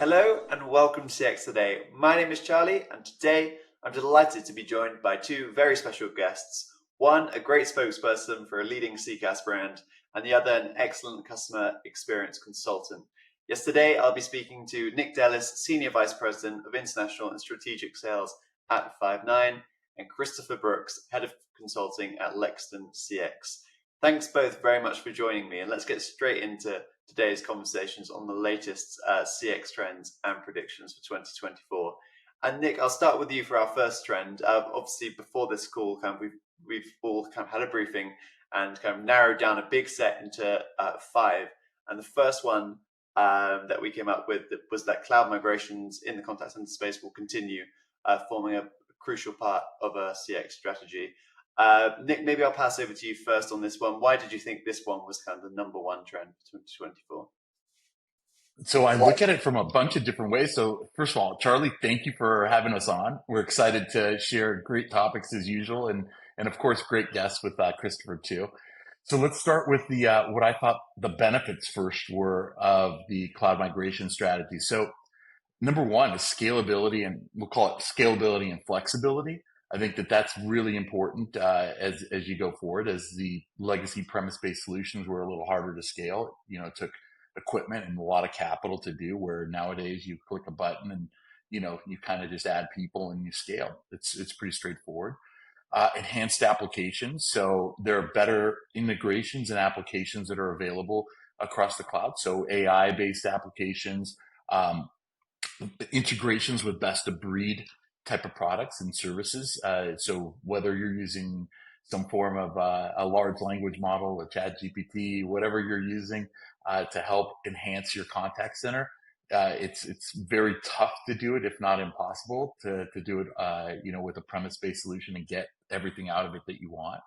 Hello and welcome to CX Today. My name is Charlie, and today I'm delighted to be joined by two very special guests. One, a great spokesperson for a leading CCaaS brand, and the other, an excellent customer experience consultant. Yesterday, I'll be speaking to Nick Dallis, Senior Vice President of International and Strategic Sales at Five9, and Christopher Brooks, Head of Consulting at Lexden CX. Thanks both very much for joining me, and let's get straight into today's conversations on the latest CX trends and predictions for 2024. And Nick, I'll start with you for our first trend. Obviously, before this call, we've all had a briefing and narrowed down a big set into five. And the first one that we came up with was that cloud migrations in the contact center space will continue, forming a crucial part of a CX strategy. Nick, maybe I'll pass over to you first on this one. Why did you think this one was the number one trend for 2024? So I look at it from a bunch of different ways. So first of all, Charlie, thank you for having us on. We're excited to share great topics as usual, and of course, great guests with Christopher too. So let's start with the what I thought the benefits first were of the cloud migration strategy. So number one is scalability, and we'll call it scalability and flexibility. I think that that's really important as you go forward, as the legacy premise-based solutions were a little harder to scale. It took equipment and a lot of capital to do, where nowadays you click a button and you kind of just add people and you scale. It's pretty straightforward. Enhanced applications. So there are better integrations and applications that are available across the cloud. So AI-based applications, integrations with best of breed type of products and services. So whether you're using some form of a large language model, a ChatGPT, whatever you're using to help enhance your contact center, it's very tough to do it, if not impossible, to do it with a premise-based solution and get everything out of it that you want.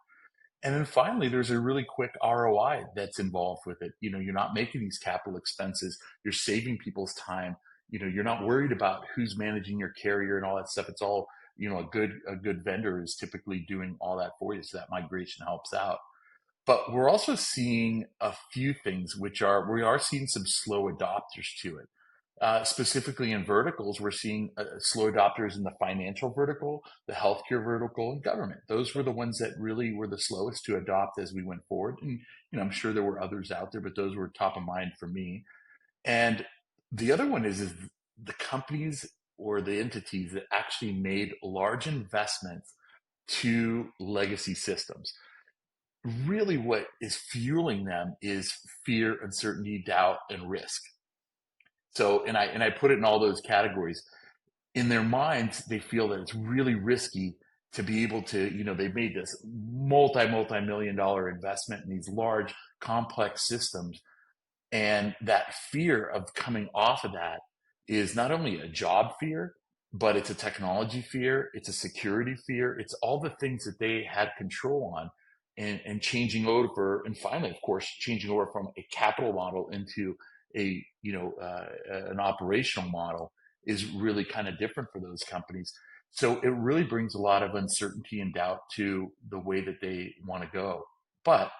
And then finally, there's a really quick ROI that's involved with it. You're not making these capital expenses. You're saving people's time. You're not worried about who's managing your carrier and all that stuff. It's all, a good vendor is typically doing all that for you. So that migration helps out. But we're also seeing a few things we are seeing some slow adopters to it. Specifically in verticals, we're seeing slow adopters in the financial vertical, the healthcare vertical, and government. Those were the ones that really were the slowest to adopt as we went forward. And, I'm sure there were others out there, but those were top of mind for me. And the other one is the companies or the entities that actually made large investments to legacy systems. Really what is fueling them is fear, uncertainty, doubt, and risk. So, and I put it in all those categories. In their minds, they feel that it's really risky to be able to, they've made this multi-million-dollar investment in these large, complex systems. And that fear of coming off of that is not only a job fear, but it's a technology fear, it's a security fear, it's all the things that they had control on, and changing over, and finally, of course, changing over from a capital model into an operational model is really kind of different for those companies. So it really brings a lot of uncertainty and doubt to the way that they want to go. But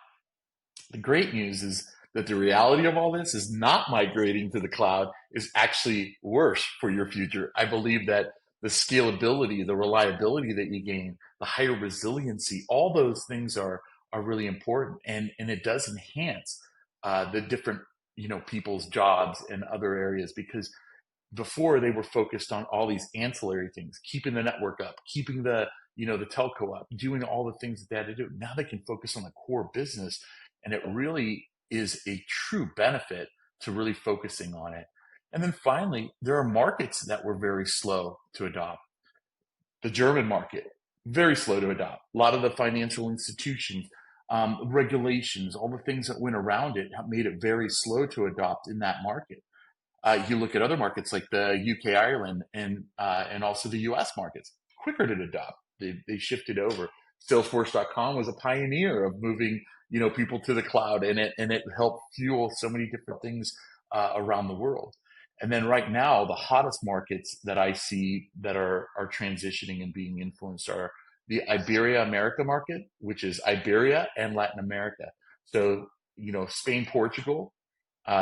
the great news is that the reality of all this is not migrating to the cloud is actually worse for your future. I believe that the scalability, the reliability that you gain, the higher resiliency, all those things are really important. And it does enhance the different, people's jobs and other areas, because before they were focused on all these ancillary things, keeping the network up, keeping the telco up, doing all the things that they had to do. Now they can focus on the core business, and it really is a true benefit to really focusing on it. And then finally, there are markets that were very slow to adopt. The German market, very slow to adopt. A lot of the financial institutions, regulations, all the things that went around it have made it very slow to adopt in that market. You look at other markets like the UK, Ireland, and also the US markets, quicker to adopt. They shifted over. Salesforce.com was a pioneer of moving people to the cloud, and it helped fuel so many different things around the world. And then right now, the hottest markets that I see that are transitioning and being influenced are the Iberia America market, which is Iberia and Latin America. So, Spain, Portugal,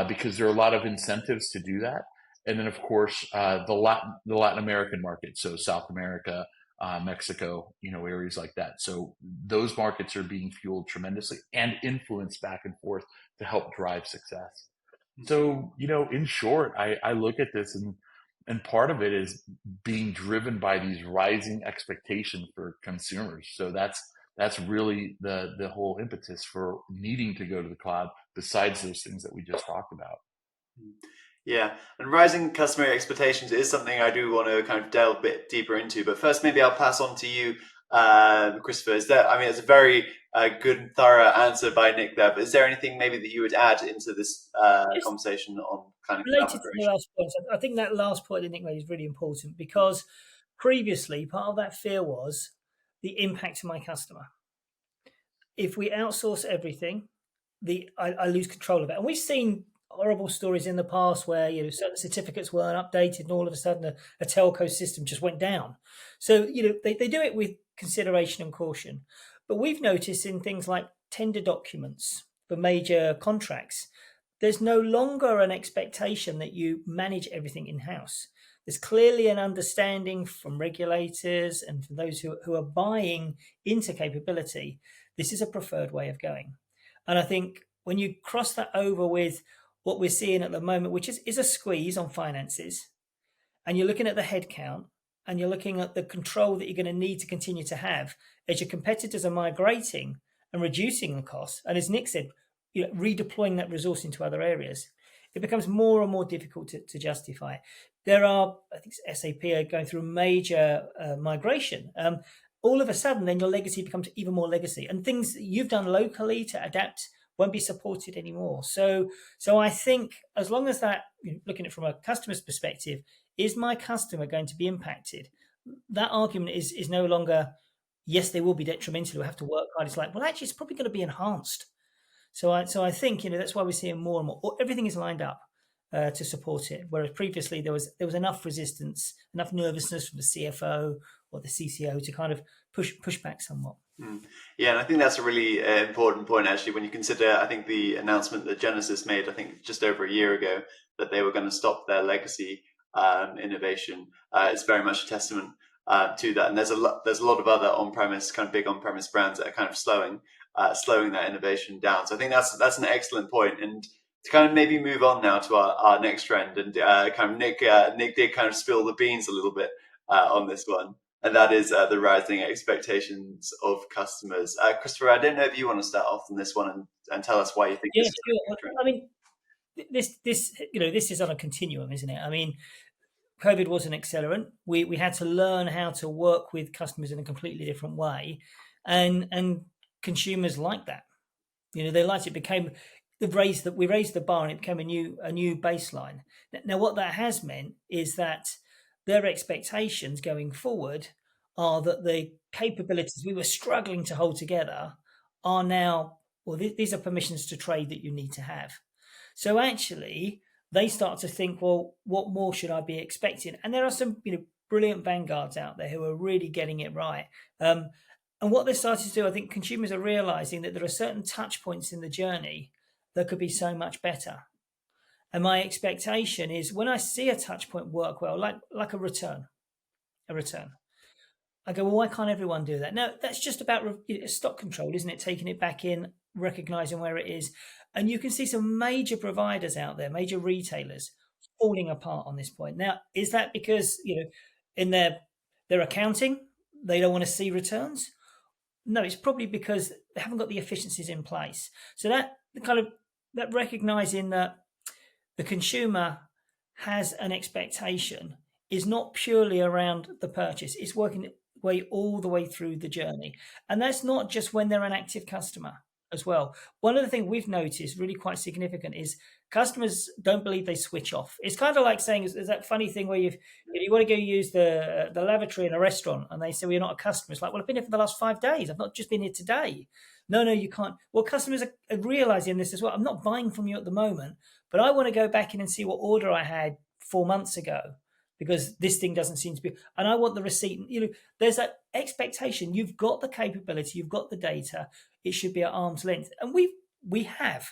because there are a lot of incentives to do that. And then, of course, the Latin American market, so South America, Mexico, areas like that. So those markets are being fueled tremendously and influenced back and forth to help drive success. So, in short, I look at this, and part of it is being driven by these rising expectations for consumers. So that's really the whole impetus for needing to go to the cloud, besides those things that we just talked about. Yeah, and rising customer expectations is something I do want to kind of delve a bit deeper into. But first, maybe I'll pass on to you, Christopher. It's a very good and thorough answer by Nick there. But is there anything maybe that you would add into this conversation on kind of Related cloud to the migration? last point, I think that last point that Nick made is really important, because previously part of that fear was the impact to my customer. If we outsource everything, I lose control of it. And we've seen horrible stories in the past where certain certificates weren't updated, and all of a sudden a telco system just went down. So they do it with consideration and caution. But we've noticed in things like tender documents for major contracts, there's no longer an expectation that you manage everything in-house. There's clearly an understanding from regulators and from those who are buying into capability. This is a preferred way of going. And I think when you cross that over with what we're seeing at the moment, which is a squeeze on finances, and you're looking at the headcount, and you're looking at the control that you're going to need to continue to have as your competitors are migrating and reducing the cost, and as Nick said, redeploying that resource into other areas, it becomes more and more difficult to justify. There are, I think SAP are going through a major migration. All of a sudden, then your legacy becomes even more legacy, and things that you've done locally to adapt won't be supported anymore. So I think as long as that, looking at it from a customer's perspective, is my customer going to be impacted? That argument is no longer, yes, they will be detrimental, we'll have to work hard. It's like, well, actually, it's probably going to be enhanced. So I think that's why we're seeing more and more. Everything is lined up to support it, whereas previously there was enough resistance, enough nervousness from the CFO or the CCO to kind of push back somewhat. Yeah, and I think that's a really important point, actually, when you consider, I think, the announcement that Genesis made, I think, just over a year ago, that they were going to stop their legacy innovation. It's very much a testament to that. And there's a lot of other on-premise, kind of big on-premise brands that are kind of slowing that innovation down. So I think that's an excellent point. And to kind of maybe move on now to our next trend, and kind of Nick did kind of spill the beans a little bit on this one. And that is the rising expectations of customers. Christopher, I don't know if you want to start off on this one and tell us why you think this is a trend. I mean, this is on a continuum, isn't it? I mean, COVID was an accelerant. We had to learn how to work with customers in a completely different way, and consumers like that. They liked it. Became we raised the bar, and it became a new baseline. Now, what that has meant is that their expectations going forward are that the capabilities we were struggling to hold together are now, well, these are permissions to trade that you need to have. So actually, they start to think, well, what more should I be expecting? And there are some brilliant vanguards out there who are really getting it right. And what they're starting to do, I think consumers are realizing that there are certain touch points in the journey that could be so much better. And my expectation is when I see a touch point work well, like a return, I go, well, why can't everyone do that? Now, that's just about stock control, isn't it? Taking it back in, recognizing where it is. And you can see some major providers out there, major retailers falling apart on this point. Now, is that because, in their accounting, they don't want to see returns? No, it's probably because they haven't got the efficiencies in place. So that recognizing that the consumer has an expectation is not purely around the purchase. It's working way all the way through the journey. And that's not just when they're an active customer as well. One of the things we've noticed really quite significant is customers don't believe they switch off. It's kind of like saying, there's that funny thing where you want to go use the lavatory in a restaurant and they say, well, you're not a customer. It's like, well, I've been here for the last 5 days. I've not just been here today. No, you can't. Well, customers are realizing this as well. I'm not buying from you at the moment, but I want to go back in and see what order I had 4 months ago because this thing doesn't seem to be, and I want the receipt. There's that expectation. You've got the capability, you've got the data. It should be at arm's length. And we have.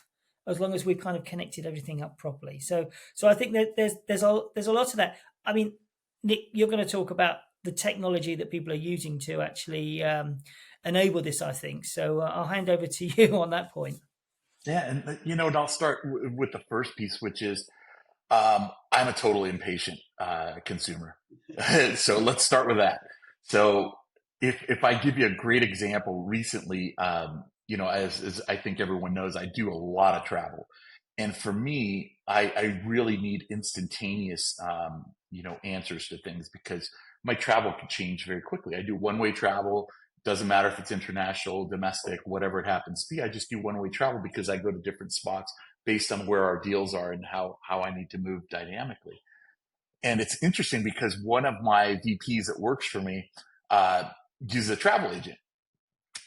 as long as we've kind of connected everything up properly. So I think that there's a lot of that. I mean, Nick, you're going to talk about the technology that people are using to actually enable this, I think. So I'll hand over to you on that point. Yeah, and I'll start with the first piece, which is I'm a totally impatient consumer. So let's start with that. So if I give you a great example, recently, as I think everyone knows, I do a lot of travel, and for me, I really need instantaneous, answers to things because my travel can change very quickly. I do one-way travel. Doesn't matter if it's international, domestic, whatever it happens to be. I just do one-way travel because I go to different spots based on where our deals are and how I need to move dynamically. And it's interesting because one of my VPs that works for me uses a travel agent,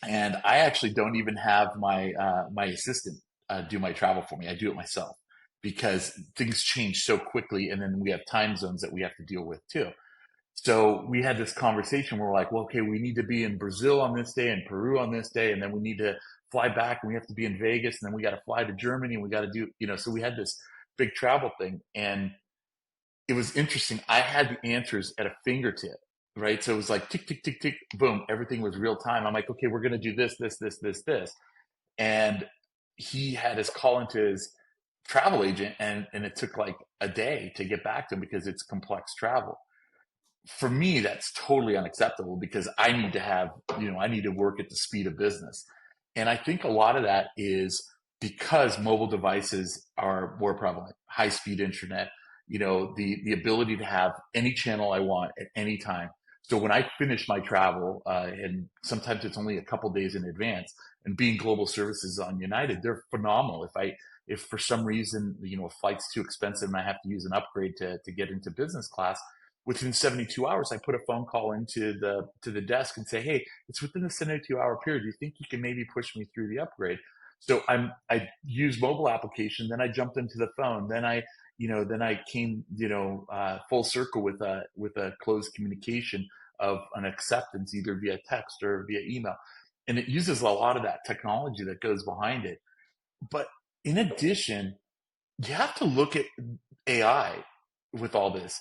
and I actually don't even have my assistant do my travel for me. I do it myself because things change so quickly, and then we have time zones that we have to deal with too. So we had this conversation where we're like, well, okay, we need to be in Brazil on this day and Peru on this day, and then we need to fly back and we have to be in Vegas, and then we got to fly to Germany and we got to do, so we had this big travel thing, and it was interesting. I had the answers at a fingertip, right? So it was like tick, tick, tick, tick, boom, everything was real time. I'm like, okay, we're going to do this, this, this, this, this. And he had his call into his travel agent, and it took like a day to get back to him because it's complex travel. For me, that's totally unacceptable because I need to have, I need to work at the speed of business. And I think a lot of that is because mobile devices are more prevalent, high speed internet, the ability to have any channel I want at any time. So when I finish my travel, and sometimes it's only a couple days in advance, and being global services on United, they're phenomenal. If for some reason, a flight's too expensive and I have to use an upgrade to get into business class, within 72 hours, I put a phone call into the desk and say, hey, it's within the 72-hour period. Do you think you can maybe push me through the upgrade? So I use mobile application, then I jumped into the phone, then I came, full circle with a closed communication of an acceptance either via text or via email. And it uses a lot of that technology that goes behind it. But in addition, you have to look at AI with all this.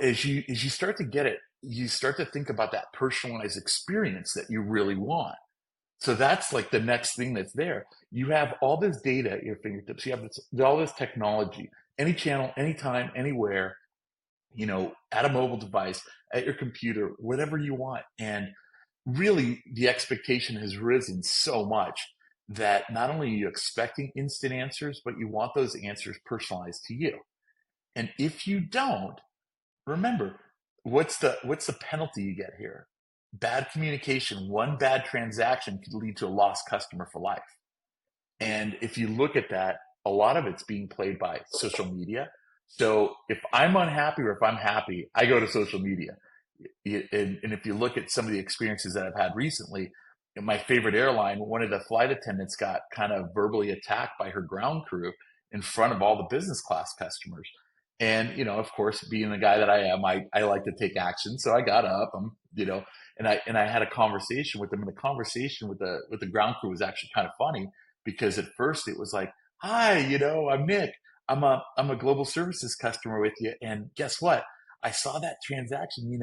As you start to get it, you start to think about that personalized experience that you really want. So that's like the next thing that's there. You have all this data at your fingertips. You have all this technology, any channel, anytime, anywhere, at a mobile device, at your computer, whatever you want. And really, the expectation has risen so much that not only are you expecting instant answers, but you want those answers personalized to you. And if you don't, remember, what's the penalty you get here? Bad communication. One bad transaction could lead to a lost customer for life. And if you look at that, a lot of it's being played by social media. So if I'm unhappy or if I'm happy, I go to social media. And if you look at some of the experiences that I've had recently, in my favorite airline, one of the flight attendants got kind of verbally attacked by her ground crew in front of all the business class customers. And, of course, being the guy that I am, I like to take action. So I got up, and I had a conversation with them. And the conversation with the ground crew was actually kind of funny because at first it was like, hi, I'm Nick. I'm a global services customer with you. And guess what? I saw that transaction,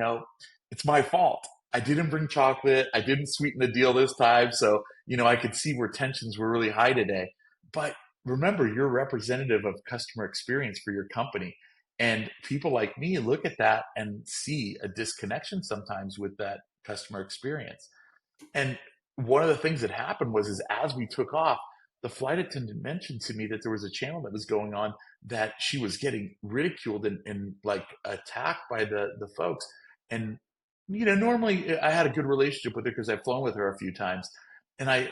it's my fault. I didn't bring chocolate. I didn't sweeten the deal this time. So, I could see where tensions were really high today. But remember, you're representative of customer experience for your company. And people like me look at that and see a disconnection sometimes with that customer experience. And one of the things that happened is as we took off, the flight attendant mentioned to me that there was a channel that was going on that she was getting ridiculed and like attacked by the folks. And, normally I had a good relationship with her because I've flown with her a few times. And I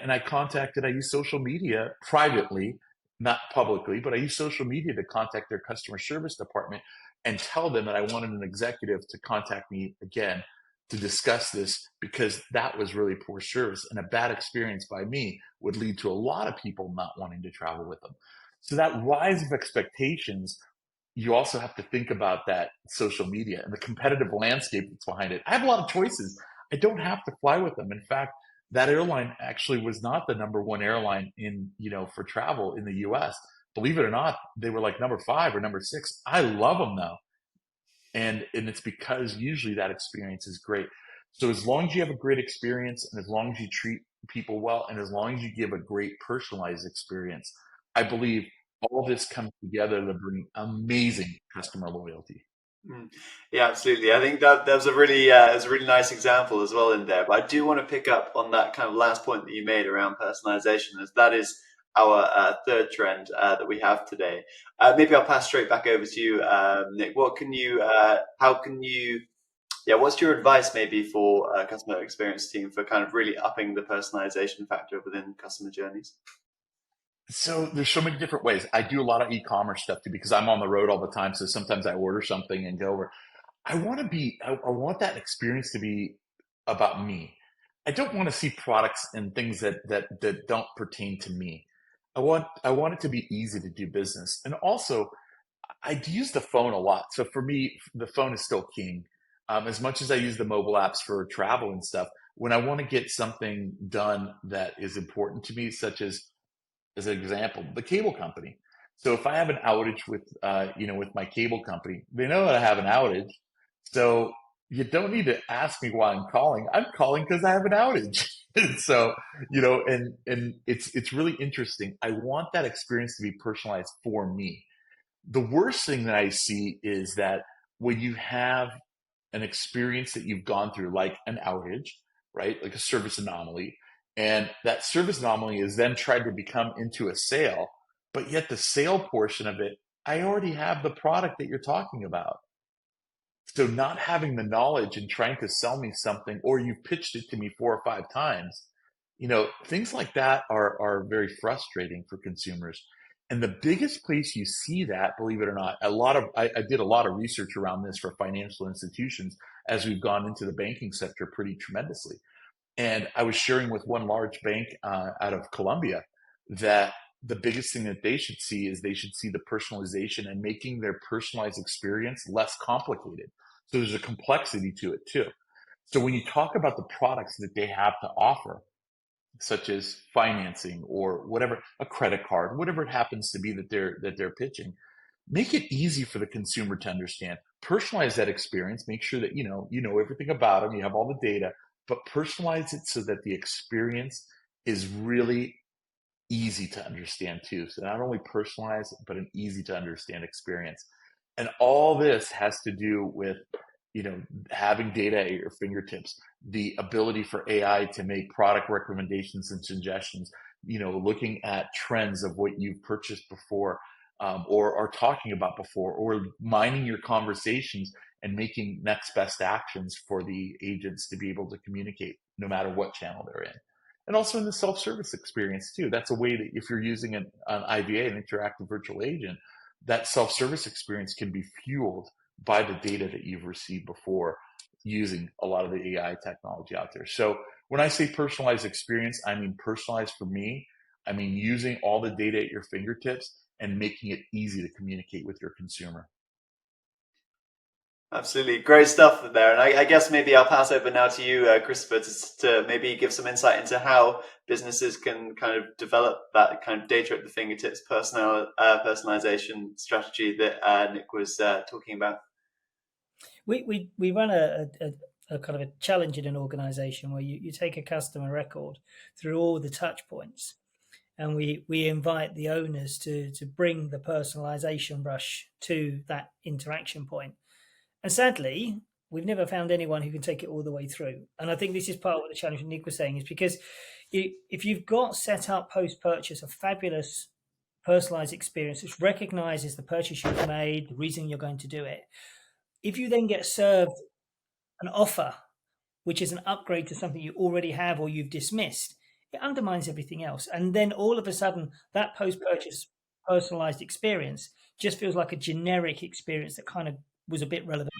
use social media privately, not publicly, but I use social media to contact their customer service department and tell them that I wanted an executive to contact me again to discuss this because that was really poor service, and a bad experience by me would lead to a lot of people not wanting to travel with them. So that rise of expectations, you also have to think about that social media and the competitive landscape that's behind it. I have a lot of choices. I don't have to fly with them. In fact, that airline actually was not the number one airline in, for travel in the US. Believe it or not, they were like number 5 or number 6. I love them though. And it's because usually that experience is great. So as long as you have a great experience, and as long as you treat people well, and as long as you give a great personalized experience, I believe all this comes together to bring amazing customer loyalty. Yeah, absolutely. I think that was a really nice example as well in there. But I do want to pick up on that kind of last point that you made around personalization, as that is our third trend that we have today. Maybe I'll pass straight back over to you, Nick. What's your advice maybe for customer experience team for kind of really upping the personalization factor within customer journeys? So there's so many different ways. I do a lot of e-commerce stuff too because I'm on the road all the time. So sometimes I order something and go over. I want that experience to be about me. I don't want to see products and things that don't pertain to me. I want it to be easy to do business. And also I use the phone a lot. So for me, the phone is still king. As much as I use the mobile apps for travel and stuff, when I want to get something done that is important to me, such as an example, the cable company. So if I have an outage with my cable company, they know that I have an outage. So you don't need to ask me why I'm calling. I'm calling because I have an outage. So, and it's really interesting. I want that experience to be personalized for me. The worst thing that I see is that when you have an experience that you've gone through, like an outage, right? Like a service anomaly, and that service anomaly is then tried to become into a sale, but yet the sale portion of it, I already have the product that you're talking about. So not having the knowledge and trying to sell me something, or you've pitched it to me 4 or 5 times, things like that are very frustrating for consumers. And the biggest place you see that, believe it or not, I did a lot of research around this for financial institutions as we've gone into the banking sector pretty tremendously. And I was sharing with one large bank out of Colombia that the biggest thing that they should see is they should see the personalization and making their personalized experience less complicated. So there's a complexity to it too. So when you talk about the products that they have to offer, such as financing or whatever, a credit card, whatever it happens to be that they're pitching, make it easy for the consumer to understand. Personalize that experience. Make sure that you know everything about them. You have all the data, but personalize it so that the experience is really easy to understand too. So not only personalized, but an easy to understand experience. And all this has to do with, having data at your fingertips, the ability for AI to make product recommendations and suggestions, looking at trends of what you've purchased before, or are talking about before, or mining your conversations and making next best actions for the agents to be able to communicate no matter what channel they're in. And also in the self-service experience too. That's a way that if you're using an IVA, an interactive virtual agent, that self-service experience can be fueled by the data that you've received before using a lot of the AI technology out there. So when I say personalized experience, I mean personalized for me. I mean using all the data at your fingertips and making it easy to communicate with your consumer. Absolutely. Great stuff there. And I guess maybe I'll pass over now to you, Christopher, to maybe give some insight into how businesses can kind of develop that kind of data at the fingertips personalization strategy that Nick was talking about. We run a kind of a challenge in an organization where you take a customer record through all the touch points, and we invite the owners to bring the personalization brush to that interaction point. And sadly, we've never found anyone who can take it all the way through. And I think this is part of what the challenge Nick was saying is because if you've got set up post-purchase a fabulous personalized experience which recognizes the purchase you've made, the reason you're going to do it, if you then get served an offer which is an upgrade to something you already have or you've dismissed, it undermines everything else. And then all of a sudden, that post-purchase personalized experience just feels like a generic experience that kind of was a bit relevant.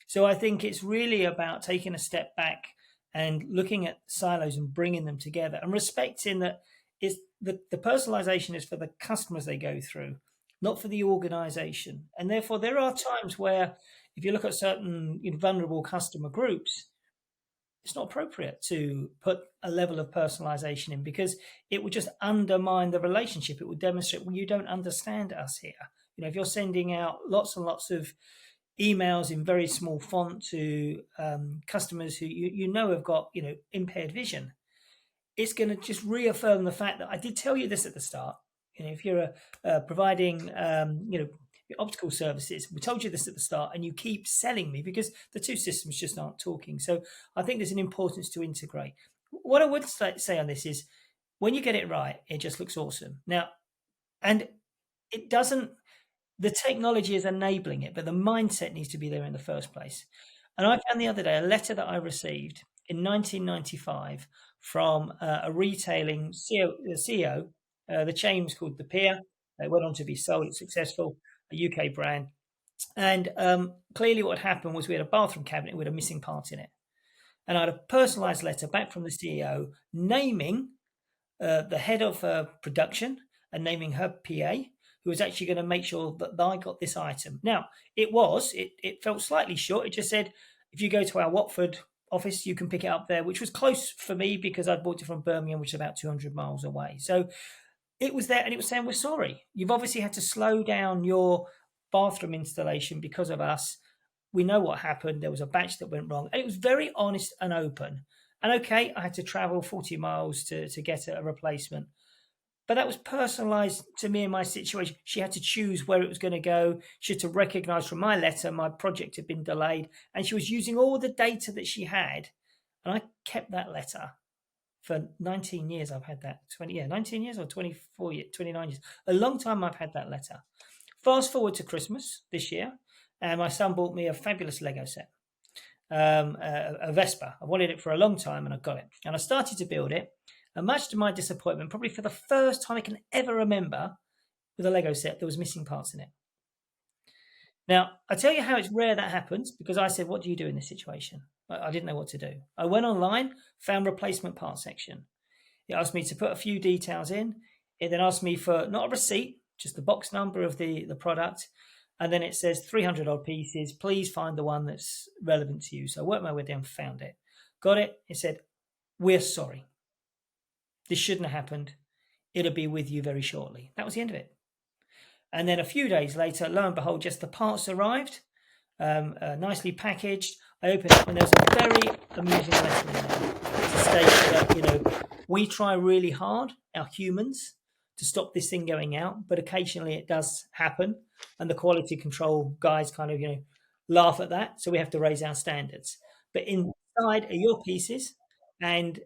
So I think it's really about taking a step back and looking at silos and bringing them together and respecting that is the personalization is for the customers they go through, not for the organization. And therefore, there are times where if you look at certain vulnerable customer groups, it's not appropriate to put a level of personalization in, because it would just undermine the relationship. It would demonstrate, well, you don't understand us here. If you're sending out lots and lots of emails in very small font to customers who have got impaired vision, it's going to just reaffirm the fact that I did tell you this at the start. If you're providing optical services, we told you this at the start, and you keep selling me, because the two systems just aren't talking. So I think there's an importance to integrate. What I would say on this is, when you get it right, it just looks awesome. Now, and it doesn't, the technology is enabling it, but the mindset needs to be there in the first place. And I found the other day a letter that I received in 1995 from a retailing CEO. The chain was called The Pier. It went on to be sold. It's successful, a UK brand. And clearly what happened was, we had a bathroom cabinet with a missing part in it. And I had a personalised letter back from the CEO naming the head of production and naming her PA, who was actually going to make sure that I got this item. Now, it felt slightly short. It just said, if you go to our Watford office, you can pick it up there, which was close for me because I'd bought it from Birmingham, which is about 200 miles away. So it was there, and it was saying, we're sorry. You've obviously had to slow down your bathroom installation because of us. We know what happened. There was a batch that went wrong. And it was very honest and open. And okay, I had to travel 40 miles to get a replacement. But that was personalised to me and my situation. She had to choose where it was going to go. She had to recognise from my letter my project had been delayed. And she was using all the data that she had. And I kept that letter for 19 years. I've had that 19 years or 24 years, 29 years. A long time I've had that letter. Fast forward to Christmas this year, and my son bought me a fabulous Lego set, a Vespa. I wanted it for a long time, and I got it. And I started to build it. And much to my disappointment, probably for the first time I can ever remember, with a Lego set, there was missing parts in it. Now, I tell you how it's rare that happens, because I said, what do you do in this situation? I didn't know what to do. I went online, found replacement parts section. It asked me to put a few details in. It then asked me for not a receipt, just the box number of the product. And then it says 300 odd pieces. Please find the one that's relevant to you. So I worked my way down, found it. Got it. It said, we're sorry. This shouldn't have happened. It'll be with you very shortly. That was the end of it. And then a few days later, lo and behold, just the parts arrived, nicely packaged. I opened it, and there's a very amusing lesson in there to state that, we try really hard, our humans, to stop this thing going out, but occasionally it does happen, and the quality control guys kind of, laugh at that. So we have to raise our standards. But inside are your pieces, and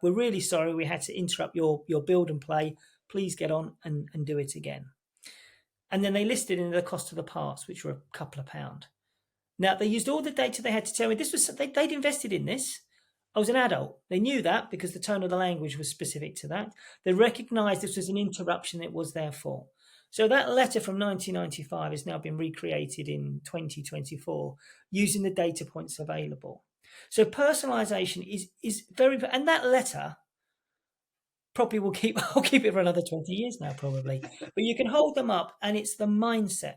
we're really sorry we had to interrupt your build and play. Please get on and do it again. And then they listed in the cost of the parts, which were a couple of pounds. Now, they used all the data they had to tell me. They'd invested in this. I was an adult. They knew that because the tone of the language was specific to that. They recognised this was an interruption it was their fault. So that letter from 1995 has now been recreated in 2024 using the data points available. So personalisation is very, and that letter probably I'll keep it for another 20 years now, probably. But you can hold them up, and it's the mindset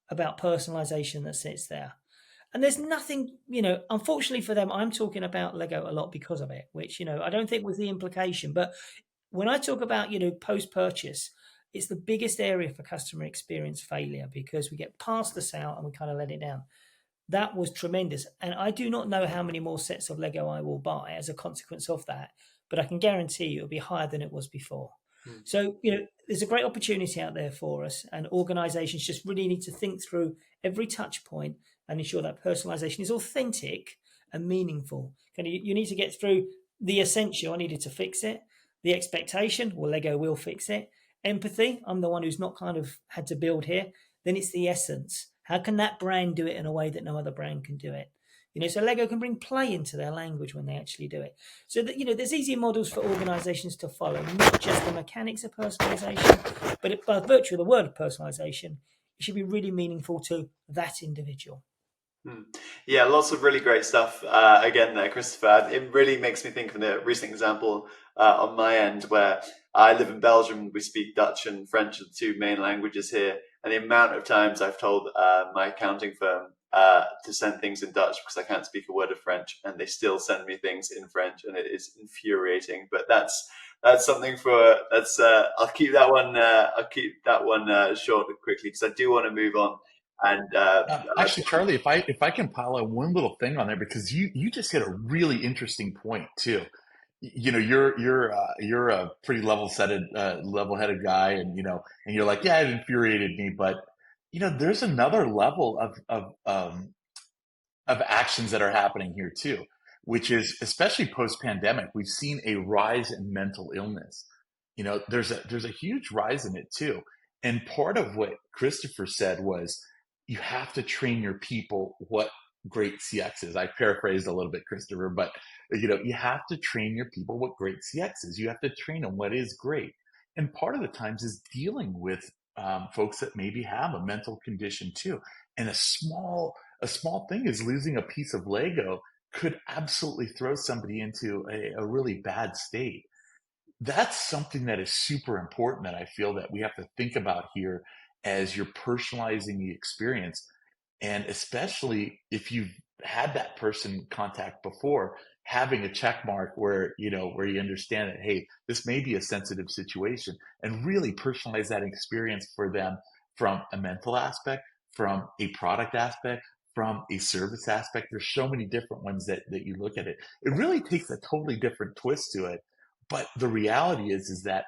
about personalisation that sits there. And there's nothing, unfortunately for them, I'm talking about Lego a lot because of it, which, I don't think was the implication. But when I talk about, post-purchase, it's the biggest area for customer experience failure, because we get past the sale and we kind of let it down. That was tremendous. And I do not know how many more sets of Lego I will buy as a consequence of that, but I can guarantee you it'll be higher than it was before. So, there's a great opportunity out there for us, and organizations just really need to think through every touch point and ensure that personalization is authentic and meaningful. You need to get through the essential, I needed to fix it. The expectation, well, Lego will fix it. Empathy, I'm the one who's not kind of had to build here. Then it's the essence. How can that brand do it in a way that no other brand can do it? So Lego can bring play into their language when they actually do it. So that, there's easy models for organizations to follow, not just the mechanics of personalization, but by virtue of the word of personalization, it should be really meaningful to that individual. Yeah, lots of really great stuff again there, Christopher. It really makes me think of a recent example on my end, where I live in Belgium. We speak Dutch and French are the two main languages here. And the amount of times I've told my accounting firm to send things in Dutch because I can't speak a word of French, and they still send me things in French, and it is infuriating. But that's something for I'll keep that one. Short and quickly because I do want to move on. And Actually, Charlie, if I can pile on one little thing on there, because you just hit a really interesting point too. You know, you're a pretty level-headed guy, and and you're like, yeah, it infuriated me, but there's another level of actions that are happening here too, which is especially post-pandemic, we've seen a rise in mental illness. There's a huge rise in it too. And part of what Christopher said was you have to train your people what great CX is. I paraphrased a little bit, Christopher, but you have to train your people what great CX is. You have to train them what is great. And part of the times is dealing with folks that maybe have a mental condition too. And a small thing is losing a piece of Lego could absolutely throw somebody into a really bad state. That's something that is super important that I feel that we have to think about here as you're personalizing the experience. And especially if you've had that person contact before, having a check mark where you understand that, hey, this may be a sensitive situation, and really personalize that experience for them from a mental aspect, from a product aspect, from a service aspect. There's so many different ones that you look at it. It really takes a totally different twist to it. But the reality is that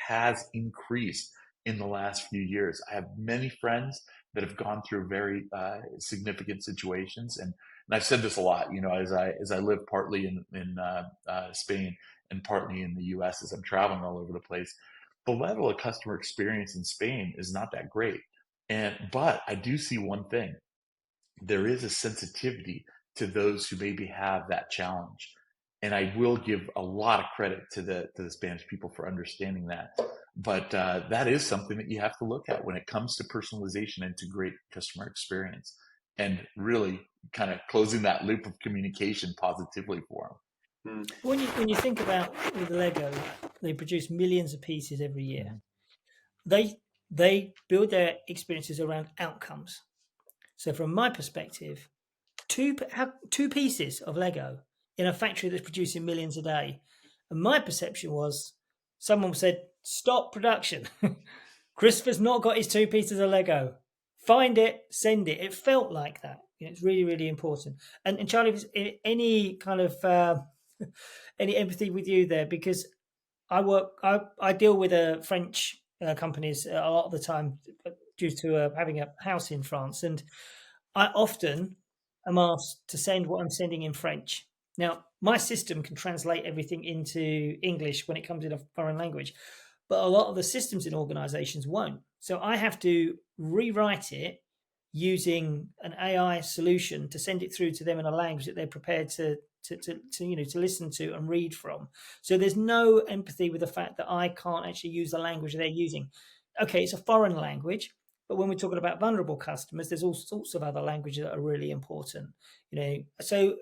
has increased in the last few years. I have many friends that have gone through very significant situations, and I've said this a lot. As I live partly in Spain and partly in the U.S. as I'm traveling all over the place, the level of customer experience in Spain is not that great. But I do see one thing: there is a sensitivity to those who maybe have that challenge. And I will give a lot of credit to the Spanish people for understanding that. But that is something that you have to look at when it comes to personalization and to great customer experience, and really kind of closing that loop of communication positively for them. When you think about with Lego, they produce millions of pieces every year. They build their experiences around outcomes. So from my perspective, two pieces of Lego in a factory that's producing millions a day. And my perception was someone said, stop production. Christopher's not got his 2 pieces of Lego. Find it, send it. It felt like that. It's really, really important. And Charlie, any kind of any empathy with you there? Because I deal with French companies a lot of the time due to having a house in France. And I often am asked to send what I'm sending in French. Now, my system can translate everything into English when it comes in a foreign language, but a lot of the systems in organizations won't. So I have to rewrite it using an AI solution to send it through to them in a language that they're prepared to listen to and read from. So there's no empathy with the fact that I can't actually use the language they're using. Okay, it's a foreign language, but when we're talking about vulnerable customers, there's all sorts of other languages that are really important. So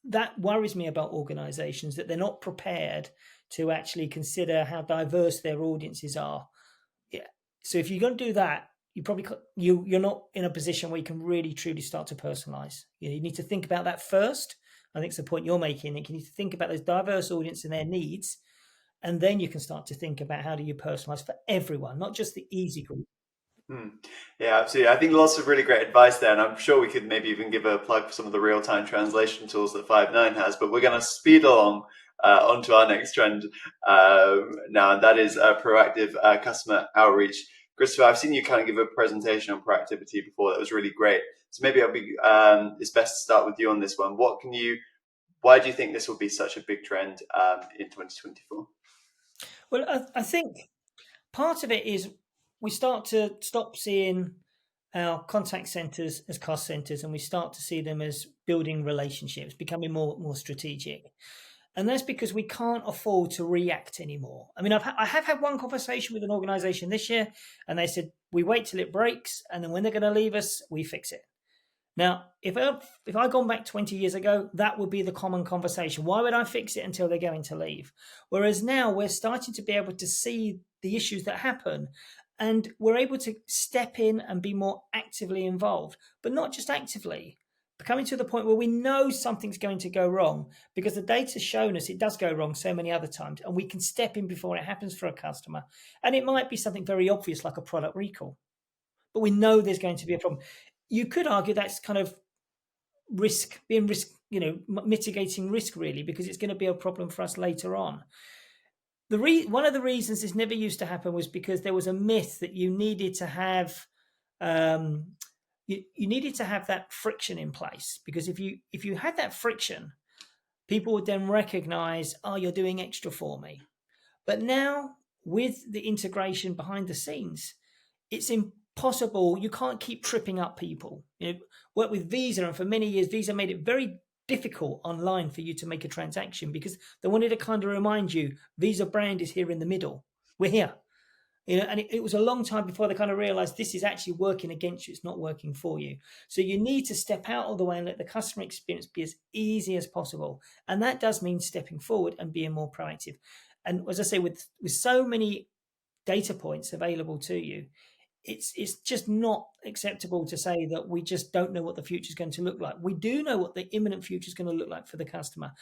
that worries me about organizations, that they're not prepared to actually consider how diverse their audiences are. Yeah. So if you're going to do that, you're not in a position where you can really truly start to personalize. You need to think about that first. I think it's the point you're making. You need to think about those diverse audience and their needs, and then you can start to think about how do you personalize for everyone, not just the easy group. Yeah, absolutely. I think lots of really great advice there, and I'm sure we could maybe even give a plug for some of the real-time translation tools that Five9 has. But we're going to speed along onto our next trend now, and that is proactive customer outreach. Christopher, I've seen you kind of give a presentation on proactivity before. That was really great. So maybe it's best to start with you on this one. Why do you think this will be such a big trend in 2024? Well, I think part of it is we start to stop seeing our contact centers as cost centers, and we start to see them as building relationships, becoming more strategic. And that's because we can't afford to react anymore. I mean, I have had one conversation with an organization this year, and they said, we wait till it breaks, and then when they're going to leave us, we fix it. Now, if I'd gone back 20 years ago, that would be the common conversation. Why would I fix it until they're going to leave? Whereas now we're starting to be able to see the issues that happen And we're able to step in and be more actively involved, but not just actively, coming to the point where we know something's going to go wrong because the data's shown us it does go wrong so many other times, and we can step in before it happens for a customer. And it might be something very obvious like a product recall, but we know there's going to be a problem. You could argue that's kind of mitigating risk, really, because it's going to be a problem for us later on. One of the reasons this never used to happen was because there was a myth that you needed to have you needed to have that friction in place, because if you had that friction, people would then recognize, oh, you're doing extra for me. But now, with the integration behind the scenes, it's impossible. You can't keep tripping up people. Work with Visa, and for many years, Visa made it very difficult online for you to make a transaction because they wanted to kind of remind you, Visa brand is here in the middle. We're here. And it was a long time before they kind of realized this is actually working against you. It's not working for you. So you need to step out of the way and let the customer experience be as easy as possible. And that does mean stepping forward and being more proactive. And as I say, with so many data points available to you, it's just not acceptable to say that we just don't know what the future is going to look like. We do know what the imminent future is going to look like for the customer.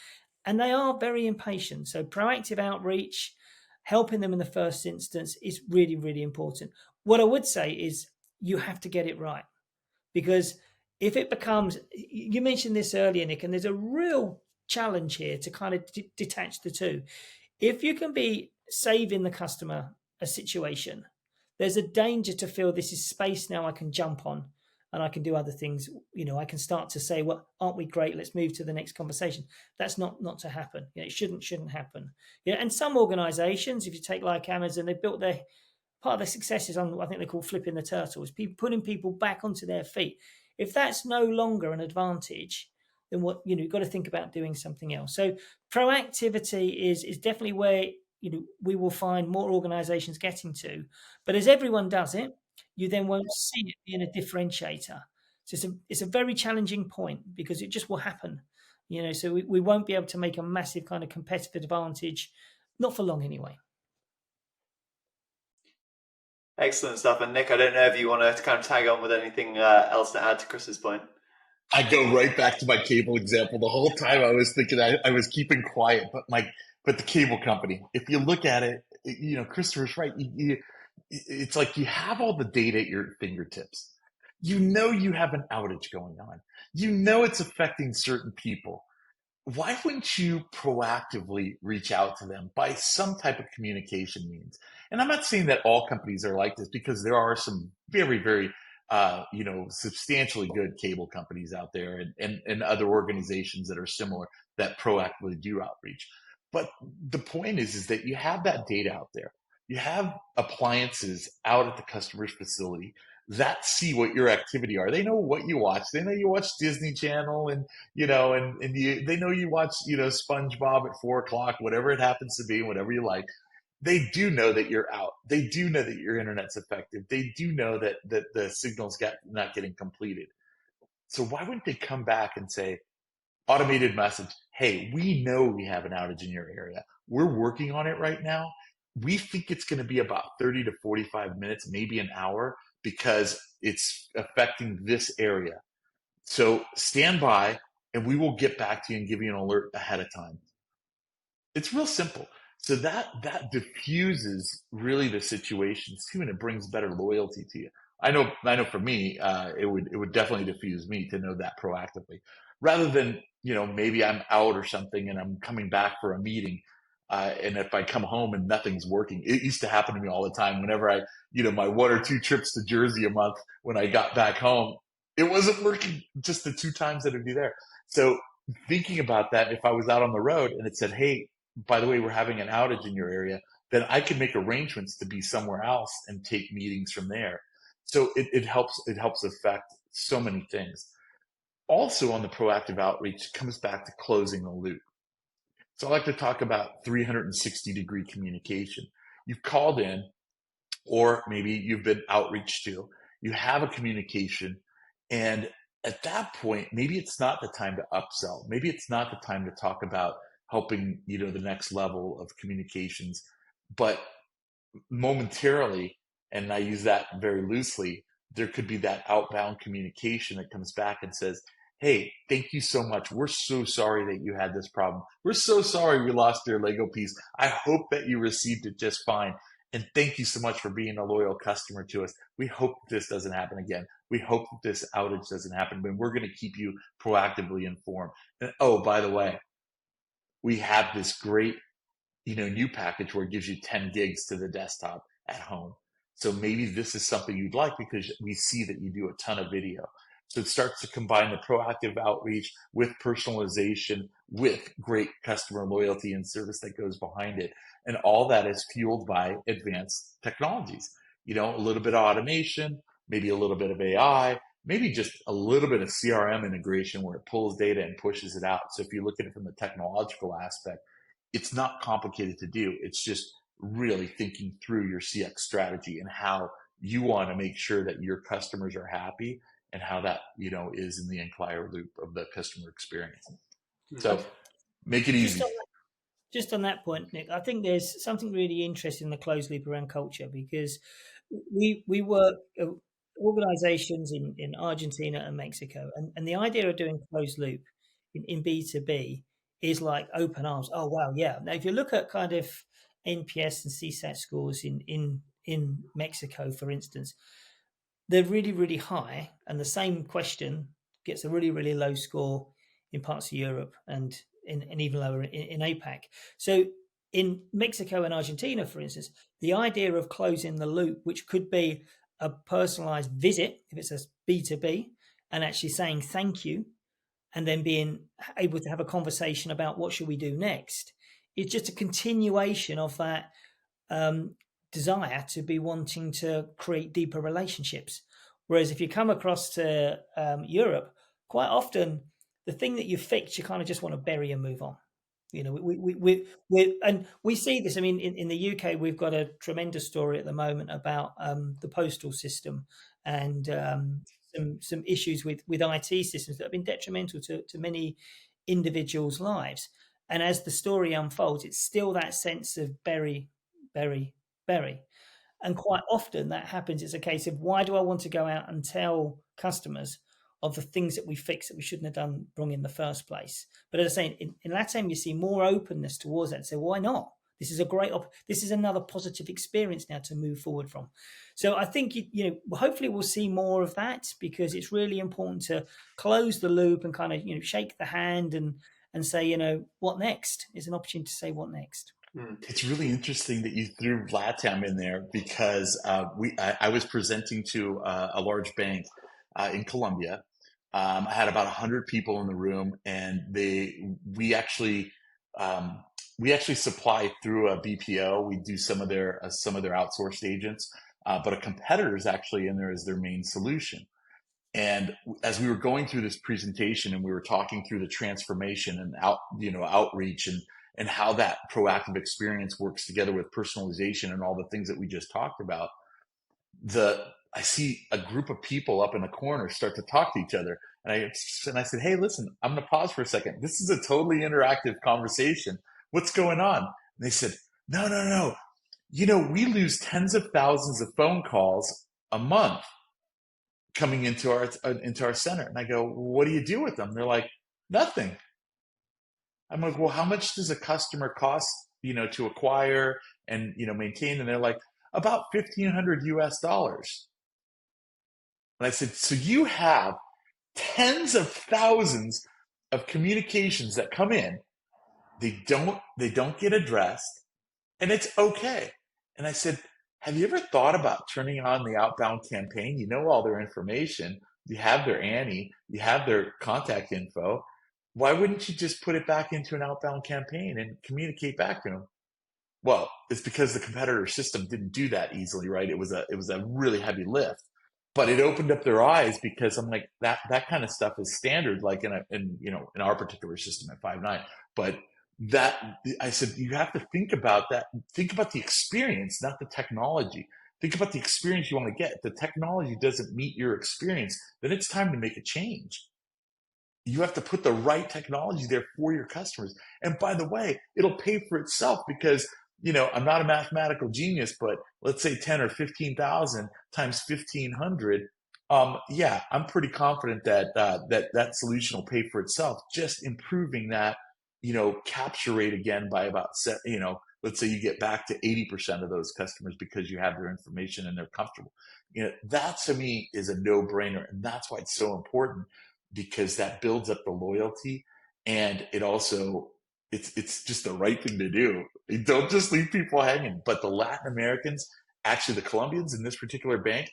And they are very impatient. So proactive outreach, helping them in the first instance, is really, really important. What I would say is you have to get it right, because if it becomes, you mentioned this earlier, Nick, and there's a real challenge here to kind of detach the two. If you can be saving the customer a situation, there's a danger to feel this is space now I can jump on and I can do other things. I can start to say, well, aren't we great? Let's move to the next conversation. That's not to happen. It shouldn't happen. And some organizations, if you take like Amazon, they built part of their successes on, I think they call flipping the turtles, putting people back onto their feet. If that's no longer an advantage, then you've got to think about doing something else. So proactivity is definitely where we will find more organizations getting to. But as everyone does it, you then won't see it being a differentiator. So it's a very challenging point, because it just will happen. So we won't be able to make a massive kind of competitive advantage, not for long anyway. Excellent stuff. And Nick, I don't know if you want to kind of tag on with anything else to add to Chris's point. I go right back to my cable example. The whole time I was thinking I was keeping quiet, but the cable company, if you look at it, Christopher's right. It's like you have all the data at your fingertips. You have an outage going on. It's affecting certain people. Why wouldn't you proactively reach out to them by some type of communication means? And I'm not saying that all companies are like this, because there are some very, very substantially good cable companies out there, and other organizations that are similar that proactively do outreach. But the point is that you have that data out there. You have appliances out at the customer's facility that see what your activity are. They know what you watch. They know you watch Disney Channel, and they know you watch SpongeBob at 4:00, whatever it happens to be, whatever you like. They do know that you're out. They do know that your internet's effective. They do know that the signal's not getting completed. So why wouldn't they come back and say, automated message, hey, we know we have an outage in your area. We're working on it right now. We think it's going to be about 30 to 45 minutes, maybe an hour, because it's affecting this area. So stand by, and we will get back to you and give you an alert ahead of time. It's real simple. So that diffuses really the situations too, and it brings better loyalty to you. I know for me, it would definitely diffuse me to know that proactively, rather than maybe I'm out or something and I'm coming back for a meeting, and if I come home and nothing's working. It used to happen to me all the time. Whenever I my 1 or 2 trips to Jersey a month, when I got back home, it wasn't working just the 2 times that it'd be there. So thinking about that, if I was out on the road and it said, hey, by the way, we're having an outage in your area, then I could make arrangements to be somewhere else and take meetings from there. So it helps affect so many things. Also, on the proactive outreach, it comes back to closing the loop. So I like to talk about 360-degree communication. You've called in, or maybe you've been outreached to. You have a communication, and at that point, maybe it's not the time to upsell. Maybe it's not the time to talk about helping the next level of communications, but momentarily and I use that very loosely, there could be that outbound communication that comes back and says, hey, thank you so much. We're so sorry that you had this problem. We're so sorry we lost your Lego piece. I hope that you received it just fine. And thank you so much for being a loyal customer to us. We hope this doesn't happen again. We hope this outage doesn't happen, but we're going to keep you proactively informed. And oh, by the way, we have this great, new package where it gives you 10 gigs to the desktop at home. So maybe this is something you'd like because we see that you do a ton of video. So it starts to combine the proactive outreach with personalization, with great customer loyalty and service that goes behind it. And all that is fueled by advanced technologies. A little bit of automation, maybe a little bit of AI, maybe just a little bit of CRM integration where it pulls data and pushes it out. So if you look at it from the technological aspect, it's not complicated to do. It's just really thinking through your CX strategy and how you want to make sure that your customers are happy and how that, is in the entire loop of the customer experience. So make it easy. Just on that point, Nick, I think there's something really interesting in the closed loop around culture, because we work organizations in Argentina and Mexico, and the idea of doing closed loop in B2B is like open arms. Oh, wow, yeah. Now, if you look at kind of NPS and CSAT scores in Mexico, for instance, they're really, really high, and the same question gets a really, really low score in parts of Europe and even lower in APAC. So in Mexico and Argentina, for instance, the idea of closing the loop, which could be a personalized visit, if it's a B2B, and actually saying thank you, and then being able to have a conversation about what should we do next, it's just a continuation of that desire to be wanting to create deeper relationships. Whereas if you come across to Europe, quite often the thing that you fix, you kind of just want to bury and move on. We see this. I mean, in the UK, we've got a tremendous story at the moment about the postal system and some issues with IT systems that have been detrimental to many individuals' lives. And as the story unfolds, it's still that sense of bury. And quite often that happens. It's a case of, why do I want to go out and tell customers of the things that we fixed that we shouldn't have done wrong in the first place? But as I say, in LATAM, you see more openness towards that and say, why not? This is a great, this is another positive experience now to move forward from. So I think, hopefully we'll see more of that, because it's really important to close the loop and kind of, shake the hand and say, what next? Is an opportunity to say what next. It's really interesting that you threw LATAM in there, because I was presenting to a large bank in Colombia. I had about 100 people in the room, and we actually supply through a BPO. We do some of their outsourced agents, but a competitor is actually in there as their main solution. And as we were going through this presentation and we were talking through the transformation and outreach and how that proactive experience works together with personalization and all the things that we just talked about, I see a group of people up in the corner start to talk to each other. And I said, hey, listen, I'm going to pause for a second. This is a totally interactive conversation. What's going on? And they said, no. We lose tens of thousands of phone calls a month coming into our center. And I go, well, what do you do with them? They're like, nothing. I'm like, well, how much does a customer cost, to acquire and, maintain? And they're like, about $1,500 US. And I said, so you have tens of thousands of communications that come in. They don't get addressed, and it's okay. And I said, have you ever thought about turning on the outbound campaign? You know all their information. You have their Annie. You have their contact info. Why wouldn't you just put it back into an outbound campaign and communicate back to them? Well, it's because the competitor system didn't do that easily, right? It was a really heavy lift, but it opened up their eyes, because I'm like, that kind of stuff is standard, like in our particular system at Five9. But I said, you have to think about that. Think about the experience, not the technology. Think about the experience you want to get. If the technology doesn't meet your experience, then it's time to make a change. You have to put the right technology there for your customers. And by the way, it'll pay for itself, because I'm not a mathematical genius, but let's say 10 or 15,000 times 1,500. Yeah, I'm pretty confident that that solution will pay for itself. Just improving that, capture rate again by about, let's say you get back to 80% of those customers because you have their information and they're comfortable. That to me is a no-brainer, and that's why it's so important, because that builds up the loyalty, and it's just the right thing to do. You don't just leave people hanging. But the Latin Americans, actually the Colombians in this particular bank,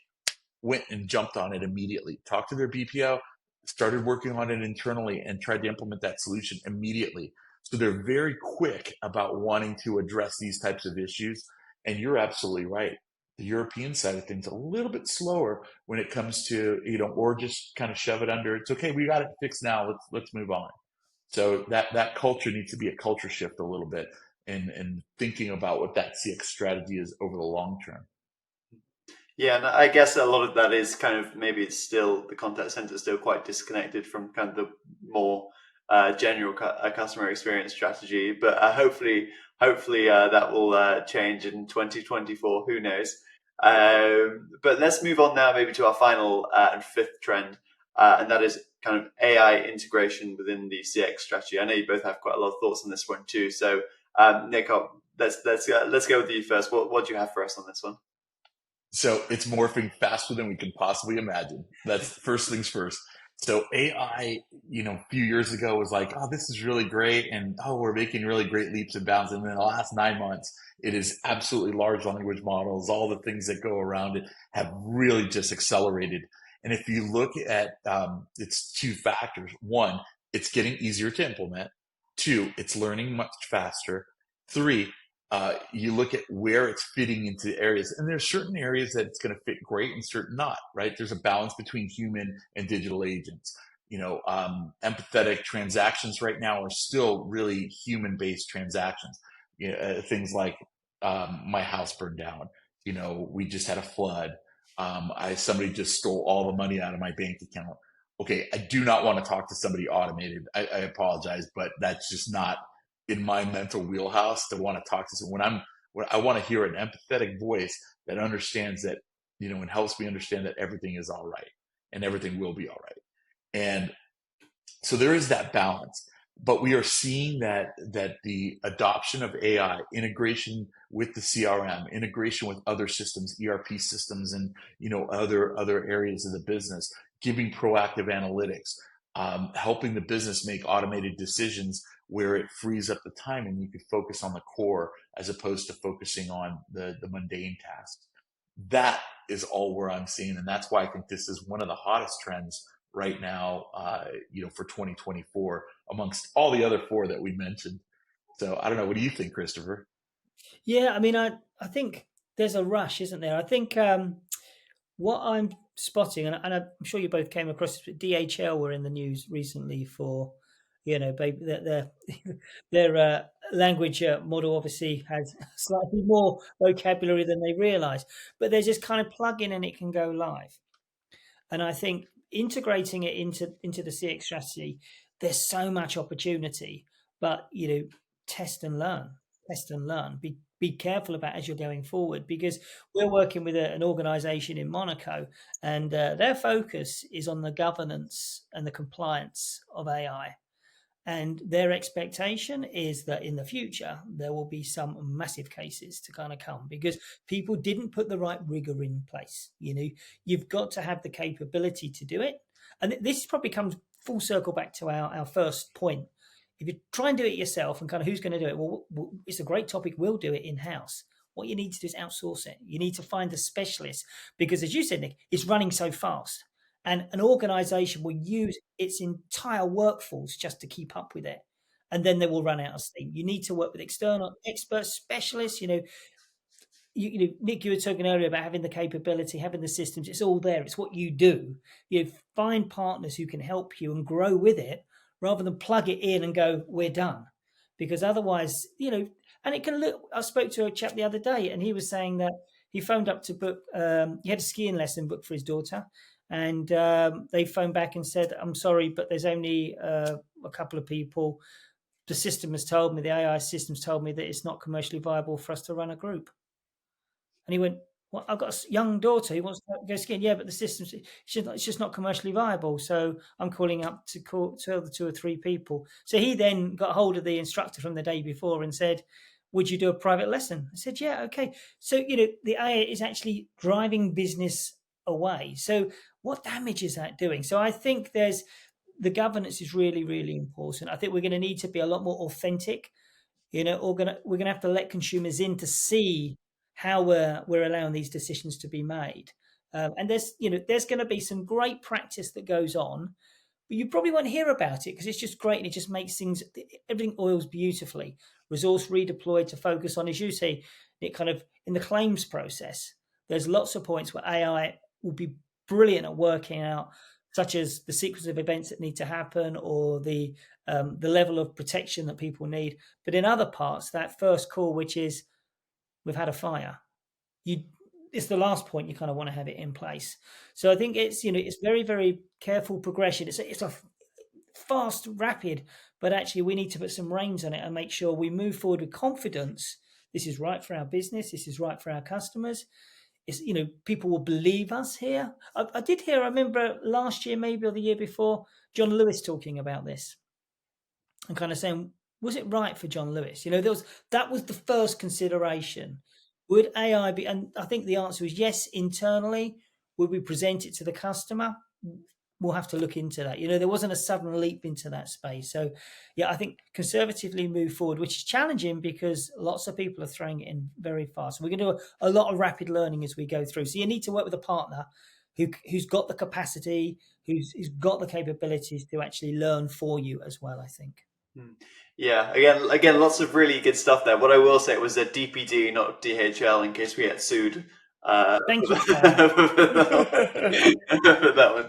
went and jumped on it immediately, talked to their BPO, started working on it internally, and tried to implement that solution immediately. So they're very quick about wanting to address these types of issues. And you're absolutely right. The European side of things a little bit slower when it comes to, or just kind of shove it under. It's okay, we got it fixed now. Let's move on. So that culture needs to be a culture shift a little bit, and thinking about what that CX strategy is over the long term. Yeah, and I guess a lot of that is kind of, maybe it's still, the contact center is still quite disconnected from kind of the more general customer experience strategy. But hopefully that will change in 2024. Who knows? But let's move on now, maybe to our final and fifth trend, and that is kind of AI integration within the CX strategy. I know you both have quite a lot of thoughts on this one too. So Nick, let's go with you first. What do you have for us on this one? So it's morphing faster than we can possibly imagine. That's first things first. So AI, a few years ago was like, oh, this is really great. And we're making really great leaps and bounds. And in the last 9 months, it is absolutely large language models. All the things that go around it have really just accelerated. And if you look at, it's two factors. One, it's getting easier to implement. Two, it's learning much faster. Three, you look at where it's fitting into areas, and there's certain areas that it's going to fit great and certain not, right? There's a balance between human and digital agents. Empathetic transactions right now are still really human-based transactions. Things like my house burned down. We just had a flood. Somebody just stole all the money out of my bank account. Okay, I do not want to talk to somebody automated. I apologize, but that's just not in my mental wheelhouse to want to talk to someone. When I want to hear an empathetic voice that understands that, and helps me understand that everything is all right and everything will be all right. And so there is that balance, but we are seeing that the adoption of AI, integration with the CRM, integration with other systems, ERP systems, and other areas of the business, giving proactive analytics, helping the business make automated decisions where it frees up the time and you could focus on the core as opposed to focusing on the mundane tasks. That is all where I'm seeing, and that's why I think this is one of the hottest trends right now, for 2024 amongst all the other four that we mentioned. So I don't know. What do you think, Christopher? Yeah, I mean, I think there's a rush, isn't there? I think what I'm spotting, and I'm sure you both came across this, DHL were in the news recently for, their language model obviously has slightly more vocabulary than they realise, but there's this kind of plug-in and it can go live. And I think integrating it into the CX strategy, there's so much opportunity, but test and learn. Be careful about as you're going forward, because we're working with an organization in Monaco, and their focus is on the governance and the compliance of AI. And their expectation is that in the future, there will be some massive cases to kind of come because people didn't put the right rigor in place. You've got to have the capability to do it. And this probably comes full circle back to our first point. If you try and do it yourself and kind of who's going to do it, well, it's a great topic. We'll do it in-house. What you need to do is outsource it. You need to find a specialist because, as you said, Nick, it's running so fast. And an organization will use its entire workforce just to keep up with it. And then they will run out of steam. You need to work with external experts, specialists. Nick, you were talking earlier about having the capability, having the systems. It's all there. It's what you do. Find partners who can help you and grow with it rather than plug it in and go, we're done. Because otherwise, and it can look, I spoke to a chap the other day and he was saying that he phoned up to book, he had a skiing lesson booked for his daughter. And they phoned back and said, I'm sorry, but there's only a couple of people. the system has told me, the AI system's told me that it's not commercially viable for us to run a group. And he went, well, I've got a young daughter who wants to go skiing. Yeah, but the system's it's just not commercially viable. So I'm calling up to call the 2 or 3 people. So he then got hold of the instructor from the day before and said, would you do a private lesson? I said, yeah, okay. So, the AI is actually driving business away. So what damage is that doing? So I think the governance is really, really important. I think we're going to need to be a lot more authentic. We're going to have to let consumers in to see how we're allowing these decisions to be made. And there's going to be some great practice that goes on, but you probably won't hear about it because it's just great and it just makes everything oils beautifully. Resource redeployed to focus on, as you say, it kind of in the claims process. There's lots of points where AI will be brilliant at working out, such as the sequence of events that need to happen or the level of protection that people need. But in other parts, that first call, which is we've had a fire, it's the last point you kind of want to have it in place. So I think it's very, very careful progression. It's a fast, rapid, but actually we need to put some reins on it and make sure we move forward with confidence. This is right for our business. This is right for our customers. It's, people will believe us here. I did hear, I remember last year, maybe, or the year before, John Lewis talking about this and kind of saying, was it right for John Lewis? That was the first consideration. Would AI be, and I think the answer is yes, internally. Would we present it to the customer? We'll have to look into that. There wasn't a sudden leap into that space. So, yeah, I think conservatively move forward, which is challenging because lots of people are throwing it in very fast. We're going to do a lot of rapid learning as we go through. So you need to work with a partner who's got the capacity, who's got the capabilities to actually learn for you as well, I think. Yeah, again, lots of really good stuff there. What I will say, it was a DPD, not DHL, in case we get sued. Thank you, for that one.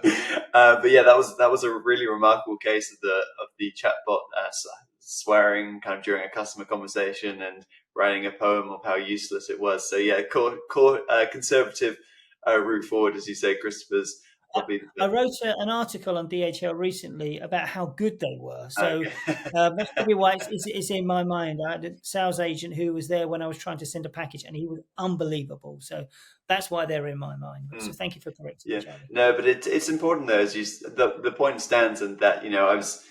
But yeah, that was a really remarkable case of the chatbot swearing kind of during a customer conversation and writing a poem of how useless it was. So yeah, core conservative route forward, as you say, Christopher's. I wrote an article on DHL recently about how good they were. So that's probably why it's in my mind. I had a sales agent who was there when I was trying to send a package, and he was unbelievable. So that's why they're in my mind. So thank you for correcting me, Charlie. No, but it's important though, as the point stands, and that I was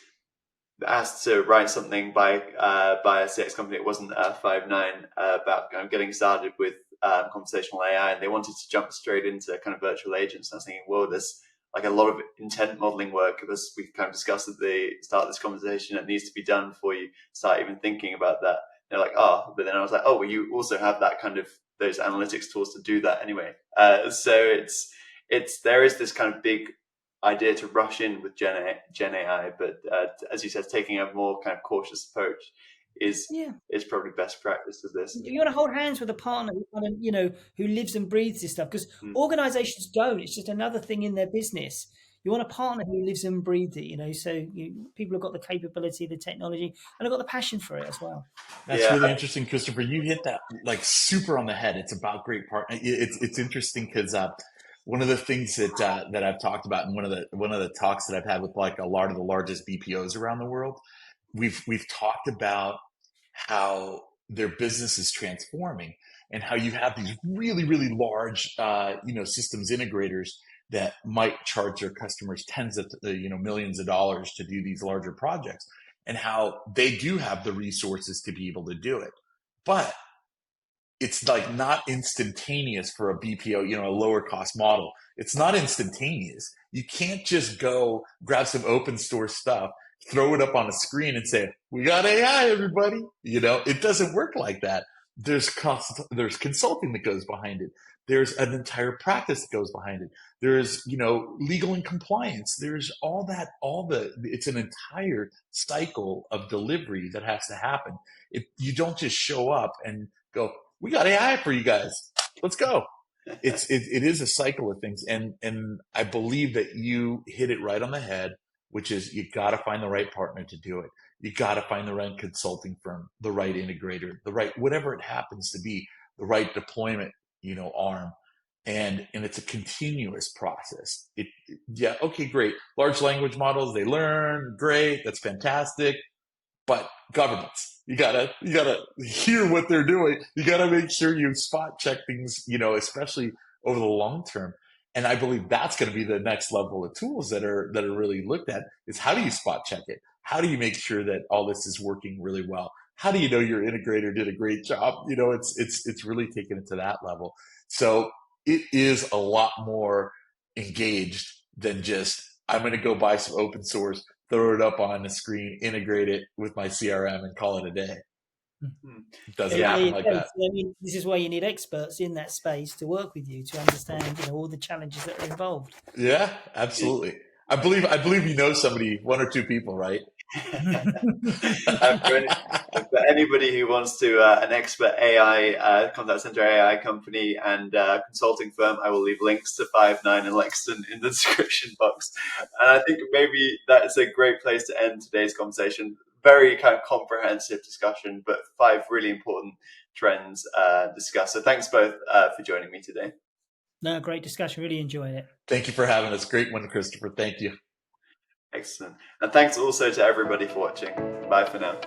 asked to write something by a CX company. It wasn't Five9 about kind of getting started with conversational AI, and they wanted to jump straight into kind of virtual agents. And I was thinking, whoa, there's like a lot of intent modeling work, as we kind of discussed at the start of this conversation, that needs to be done before you start even thinking about that. They're like, but then I was like, well, you also have that kind of those analytics tools to do that anyway. So there is this kind of big idea to rush in with Gen AI, but as you said, taking a more kind of cautious approach is probably best practice of this. You want to hold hands with a partner who lives and breathes this stuff, because organizations don't. It's just another thing in their business. You want a partner who lives and breathes it, so people have got the capability, the technology, and have got the passion for it as well. That's really interesting, Christopher. You hit that like super on the head. It's about great partner. It's interesting because one of the things that I've talked about in one of the talks that I've had with like a lot of the largest BPOs around the world, we've talked about how their business is transforming and how you have these really, really large, systems integrators that might charge their customers tens of, millions of dollars to do these larger projects, and how they do have the resources to be able to do it. But it's like not instantaneous for a BPO, a lower cost model. It's not instantaneous. You can't just go grab some open source stuff, throw it up on a screen and say, we got AI, everybody. It doesn't work like that. There's consulting that goes behind it. There's an entire practice that goes behind it. There's, legal and compliance. There's it's an entire cycle of delivery that has to happen. You don't just show up and go, we got AI for you guys. Let's go. It is a cycle of things. And I believe that you hit it right on the head, which is you got to find the right partner to do it. You got to find the right consulting firm, the right integrator, the right, whatever it happens to be, the right deployment, arm. And it's a continuous process. Okay, great. Large language models, they learn, great. That's fantastic. but governance. You gotta hear what they're doing. You gotta make sure you spot check things, especially over the long term. And I believe that's going to be the next level of tools that are really looked at is how do you spot check it? How do you make sure that all this is working really well? How do you know your integrator did a great job? It's really taken it to that level. So it is a lot more engaged than just I'm going to go buy some open source, throw it up on the screen, integrate it with my CRM, and call it a day. It doesn't happen like that. I mean, this is why you need experts in that space to work with you to understand, all the challenges that are involved. Yeah, absolutely. I believe you know somebody, one or two people, right? For anybody who wants to an expert AI contact center AI company and consulting firm, I will leave links to Five9 and Lexden in the description box. And I think maybe that's a great place to end today's conversation. Very kind of comprehensive discussion, but 5 really important trends discussed. So thanks both for joining me today. No, great discussion. Really enjoyed it. Thank you for having us. Great one, Christopher. Thank you. Excellent. And thanks also to everybody for watching. Bye for now.